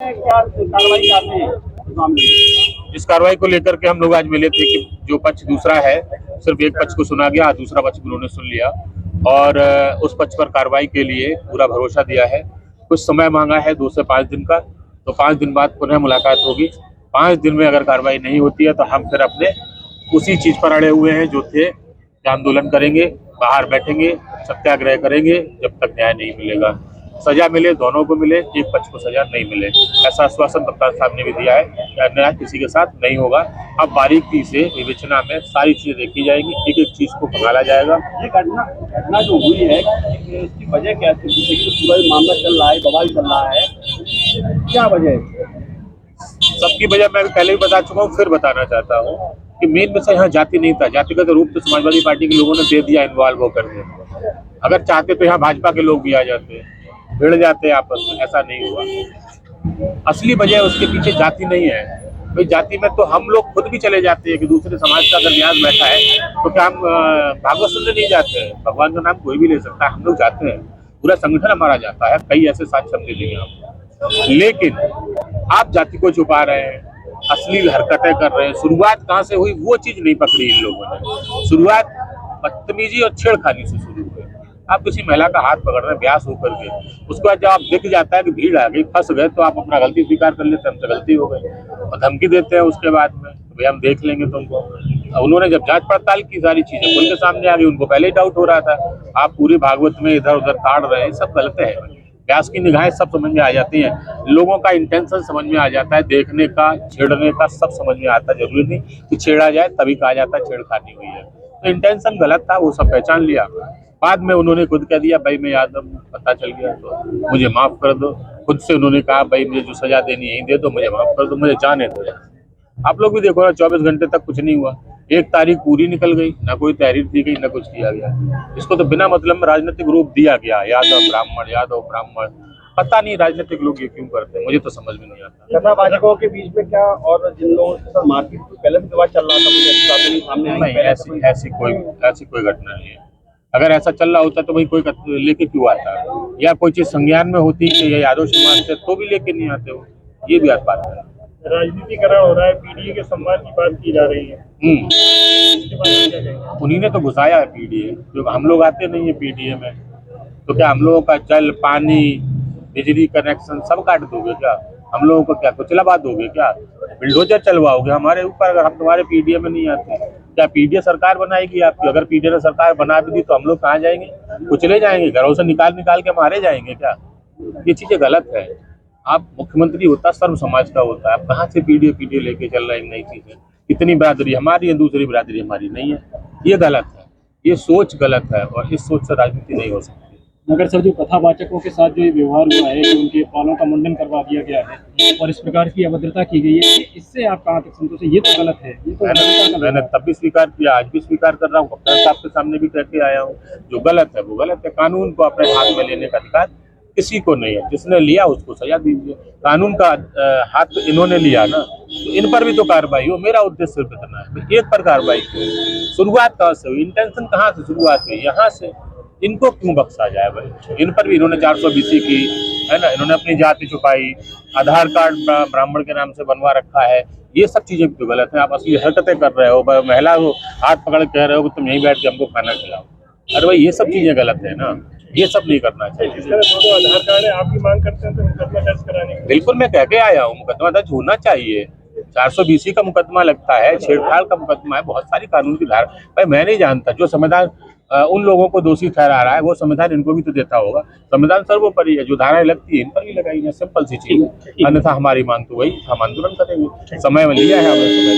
क्या कार्रवाई चाहते हैं इस मामले में? इस कार्रवाई को लेकर के हम लोग आज मिले थे कि जो पक्ष दूसरा है, सिर्फ एक पक्ष को सुना गया, दूसरा पक्ष भी उन्होंने सुन लिया और उस पक्ष पर कार्रवाई के लिए पूरा भरोसा दिया है। कुछ समय मांगा है 2 से 5 दिन का, तो 5 दिन बाद पुनः मुलाकात होगी। 5 दिन में अगर कार्रवाई नहीं होती है तो हम फिर अपने उसी चीज पर अड़े हुए हैं जो थे कि आंदोलन करेंगे, बाहर बैठेंगे, सत्याग्रह करेंगे जब तक न्याय नहीं मिलेगा। सजा मिले, दोनों को मिले, एक पक्ष को सजा नहीं मिले, ऐसा आश्वासन कप्तान साहब ने भी दिया है कि अन्याय किसी के साथ नहीं होगा। अब बारीकी से विवेचना में सारी चीजें देखी जाएगी, एक एक चीज को खंगाला जाएगा। ये घटना जो हुई है इसकी वजह क्या थी? पूरा मामला चल रहा है, बवाल चल रहा है, क्या वजह है? सबकी वजह मैं पहले भी बता चुका हूँ, फिर बताना चाहता हूँ कि मेन विषय यहाँ जाति नहीं था। जातिगत रूप तो समाजवादी पार्टी के लोगों ने दे दिया इन्वॉल्व होकर के। अगर चाहते तो यहाँ भाजपा के लोग भी आ जाते, भिड़ जाते आपस में, ऐसा नहीं हुआ। असली वजह उसके पीछे जाति नहीं है भाई। जाति में तो हम लोग खुद भी चले जाते हैं कि दूसरे समाज का अगर न्यास बैठा है तो क्या हम भागवत सुनने नहीं जाते हैं? भगवान का नाम कोई भी ले सकता है, हम लोग जाते हैं, पूरा संगठन हमारा जाता है। कई ऐसे साक्ष्य हम दे देंगे आपको। लेकिन आप जाति को छुपा रहे हैं, अश्लील हरकतें कर रहे हैं। शुरुआत कहाँ से हुई वो चीज नहीं पकड़ी इन लोगों ने। शुरुआत बदतमीजी और छेड़खानी से शुरू हुई। आप किसी महिला का हाथ पकड़ रहे हैं ब्यास होकर के, उसके बाद जब आप दिख जाता है कि भीड़ आ गई, फंस गए, तो आप अपना गलती स्वीकार कर लेते हैं, हमसे गलती हो गई, और धमकी देते हैं उसके बाद में भाई हम देख लेंगे तुमको। उन्होंने जब जांच पड़ताल की, सारी चीजें खुल के सामने आ गई, उनको पहले ही डाउट हो रहा था। आप पूरी भागवत में इधर उधर ताड़ रहे हैं, सब गलत है। व्यास की निगाहें सब समझ में आ जाती हैं, लोगों का इंटेंशन समझ में आ जाता है, देखने का, छेड़ने का सब समझ में आता है। जरूरी नहीं कि छेड़ा जाए तभी कहा जाता है छेड़खानी हुई है। तो इंटेंशन गलत था, वो सब पहचान लिया। बाद में उन्होंने खुद कह दिया भाई मैं यादव हूँ, पता चल गया तो मुझे माफ कर दो। खुद से उन्होंने कहा भाई मुझे जो सजा देनी है दे दो, मुझे माफ कर दो, मुझे जाने दो। आप लोग भी देखो ना, 24 घंटे तक कुछ नहीं हुआ, 1 तारीख पूरी निकल गई, ना कोई तहरीर दी गई, ना कुछ किया गया। इसको तो बिना मतलब में राजनीतिक रूप दिया गया, यादव ब्राह्मण, यादव ब्राह्मण। पता नहीं राजनीतिक लोग ये क्यों करते हैं, मुझे तो समझ में नहीं आता। भाजपाओं के बीच में क्या और जिन लोगों के साथ मारपीट पहले भी विवाद चल रहा था, मुझे सामने नहीं, ऐसी कोई घटना नहीं है। अगर ऐसा चल रहा होता तो भाई कोई लेके क्यों आता, या कोई चीज संज्ञान में होती कि ये यादव समाज से, तो भी लेके नहीं आते हो। ये भी बात है। राजनीतिकरण हो रहा है, पीडीए के सम्मान की बात की जा रही है, इसके बारे में क्या कहेंगे? उन्हीं ने तो घुसाया है पीडीए, जो हम लोग आते नहीं है पीडीए में। तो क्या हम लोगों का जल, पानी, बिजली कनेक्शन सब काट दोगे क्या? हम लोगों को क्या कुचलाबाद दोगे क्या? बिल्डोजर चलवाओगे हमारे ऊपर अगर हम तुम्हारे पीडीए में नहीं आते? क्या पीडीए सरकार बनाएगी आपकी? अगर पीडीए ने सरकार बना भी दी तो हम लोग कहाँ जाएंगे? कुचले जाएंगे, घरों से निकाल के मारे जाएंगे क्या? ये चीजें गलत है। आप मुख्यमंत्री होता सर्व समाज का होता है, आप कहाँ से पीडीए लेके चल रहे हैं नई चीजें? इतनी बिरादरी हमारी है, दूसरी बिरादरी हमारी नहीं है। ये गलत है, ये सोच गलत है, और इस सोच से राजनीति नहीं हो सकती। मगर सर, जो कथावाचकों के साथ जो ये व्यवहार हुआ है कि उनके बालों का मुंडन करवा दिया गया है और इस प्रकार की अभद्रता की गई है, इससे आप कहाँ तक संतोष है? ये तो गलत है। ये तो मैंने तब भी स्वीकार किया, आज भी स्वीकार कर रहा हूँ, कप्तान साहब के सामने भी कह के आया हूँ। जो गलत है वो गलत है। कानून को अपने हाथ में लेने का अधिकार किसी को नहीं है। जिसने लिया उसको सजा दीजिए। कानून का हाथ इन्होंने लिया ना, तो इन पर भी तो कार्रवाई हो। मेरा उद्देश्य सिर्फ इतना है, एक पर कार्रवाई क्यों? शुरुआत कहाँ से हुई? इंटेंशन कहाँ से शुरुआत हुई? यहाँ से। इनको क्यों बख्शा जाए भाई? इन पर भी इन्होंने 420 की है ना, इन्होंने अपनी जाति छुपाई, आधार कार्ड ब्राह्मण के नाम से बनवा रखा है। ये सब चीजें तो गलत है। आप असली हरकतें कर रहे हो, महिला को हाथ पकड़ कह रहे हो कि तुम यहीं बैठ के हमको खाना खिलाओ। अरे भाई ये सब चीजें गलत है ना, ये सब नहीं करना चाहिए। आधार कार्ड है, आपकी मांग करते हैं तो मुकदमा दर्ज कराने की। बिल्कुल, मैं कह के आया हूँ मुकदमा दर्ज होना चाहिए। 420 का मुकदमा लगता है, छेड़छाड़ का मुकदमा है, बहुत सारी कानून की धारा। भाई मैं नहीं जानता, जो संविधान उन लोगों को दोषी ठहरा रहा है वो संविधान इनको भी तो देता होगा। संविधान सर्वोपरि है, जो धाराएं लगती है इन पर भी लगाई है, सिंपल सी चीज। अन्यथा हमारी मांग तो वही, हम आंदोलन करेंगे। समय में लिया है, हमें समय